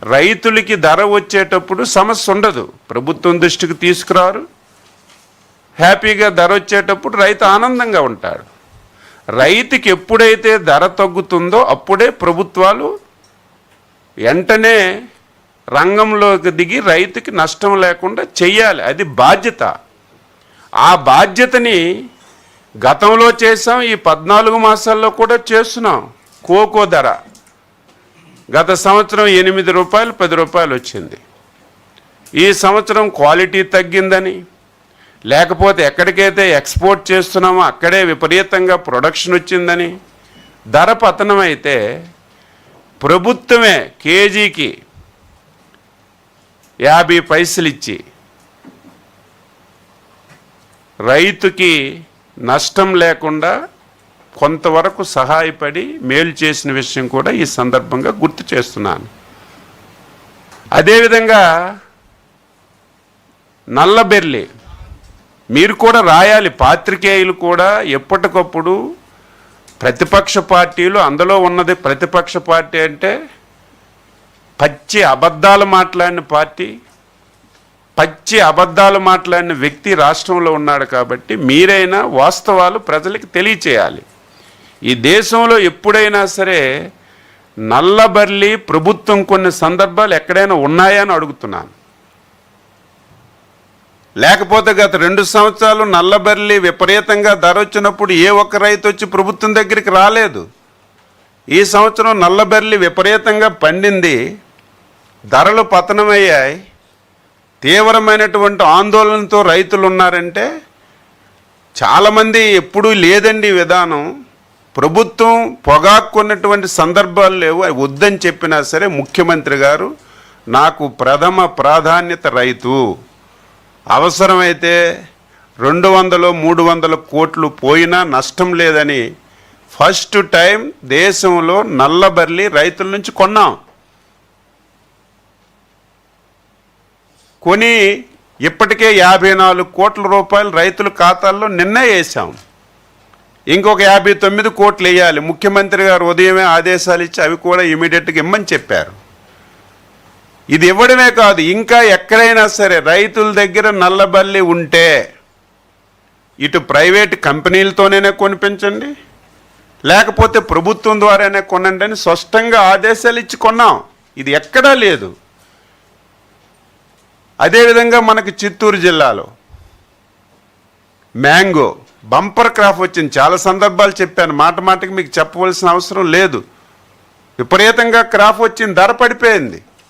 రైతులకి ధర వచ్చేటప్పుడు సమస్య ఉండదు, ప్రభుత్వం దృష్టికి తీసుకురారు, హ్యాపీగా ధర వచ్చేటప్పుడు రైతు ఆనందంగా ఉంటాడు. రైతుకి ఎప్పుడైతే ధర తగ్గుతుందో అప్పుడే ప్రభుత్వాలు వెంటనే రంగంలోకి దిగి రైతుకి నష్టం లేకుండా చెయ్యాలి, అది బాధ్యత. ఆ బాధ్యతని గతంలో చేసాం, ఈ 14 మాసాల్లో కూడా చేస్తున్నాం. కోకో ధర గత సంవత్సరం 8 రూపాయలు 10 రూపాయలు వచ్చింది. ఈ సంవత్సరం క్వాలిటీ తగ్గిందని, లేకపోతే ఎక్కడికైతే ఎక్స్పోర్ట్ చేస్తున్నామో అక్కడే విపరీతంగా ప్రొడక్షన్ వచ్చిందని ధర పతనం అయితే ప్రభుత్వమే కేజీకి 50 పైసలు ఇచ్చి రైతుకి నష్టం లేకుండా కొంతవరకు సహాయపడి మేలు చేసిన విషయం కూడా ఈ సందర్భంగా గుర్తు చేస్తున్నాను. అదేవిధంగా నల్లబెర్లి మీరు కూడా రాయాలి, పాత్రికేయులు కూడా ఎప్పటికప్పుడు ప్రతిపక్ష పార్టీలు, అందులో ఉన్నది ప్రతిపక్ష పార్టీ అంటే పచ్చి అబద్ధాలు మాట్లాడిన పార్టీ, పచ్చి అబద్ధాలు మాట్లాడిన వ్యక్తి రాష్ట్రంలో ఉన్నాడు. కాబట్టి మీరైనా వాస్తవాలు ప్రజలకు తెలియచేయాలి. ఈ దేశంలో ఎప్పుడైనా సరే నల్లబర్లి ప్రభుత్వం కొన్ని సందర్భాలు ఎక్కడైనా ఉన్నాయా అని అడుగుతున్నాను. లేకపోతే గత 2 సంవత్సరాలు నల్లబర్లి విపరీతంగా ధర వచ్చినప్పుడు ఏ ఒక్క రైతు వచ్చి ప్రభుత్వం దగ్గరికి రాలేదు. ఈ సంవత్సరం నల్లబర్లి విపరీతంగా పండింది, ధరలు పతనమయ్యాయి, తీవ్రమైనటువంటి ఆందోళనతో రైతులు ఉన్నారంటే చాలామంది ఎప్పుడూ లేదండి విధానం. ప్రభుత్వం పొగాక్కున్నటువంటి సందర్భాలు లేవు, వద్దని చెప్పినా సరే ముఖ్యమంత్రి గారు నాకు ప్రథమ ప్రాధాన్యత రైతు, అవసరమైతే 200-300 కోట్లు పోయినా నష్టం లేదని ఫస్ట్ టైం దేశంలో నల్లబర్లి రైతుల నుంచి కొన్నాం. కొని ఇప్పటికే 54 కోట్ల రూపాయలు రైతుల ఖాతాల్లో నిన్నే వేసాం. ఇంకొక 59 కోట్లు వేయాలి. ముఖ్యమంత్రి గారు ఉదయమే ఆదేశాలు ఇచ్చి అవి కూడా ఇమీడియట్గా ఇమ్మని చెప్పారు. ఇది ఇవ్వడమే కాదు, ఇంకా ఎక్కడైనా సరే రైతుల దగ్గర నల్లబల్లి ఉంటే ఇటు ప్రైవేట్ కంపెనీలతోనే కొనిపించండి, లేకపోతే ప్రభుత్వం ద్వారానే కొనండి అని స్పష్టంగా ఆదేశాలు ఇచ్చి కొన్నాం. ఇది ఎక్కడా లేదు. అదేవిధంగా మనకి చిత్తూరు జిల్లాలో మ్యాంగో బంపర్ క్రాప్ వచ్చింది. చాలా సందర్భాలు చెప్పాను, మాట మాటకి మీకు చెప్పవలసిన అవసరం లేదు. విపరీతంగా క్రాప్ వచ్చింది, ధర పడిపోయింది.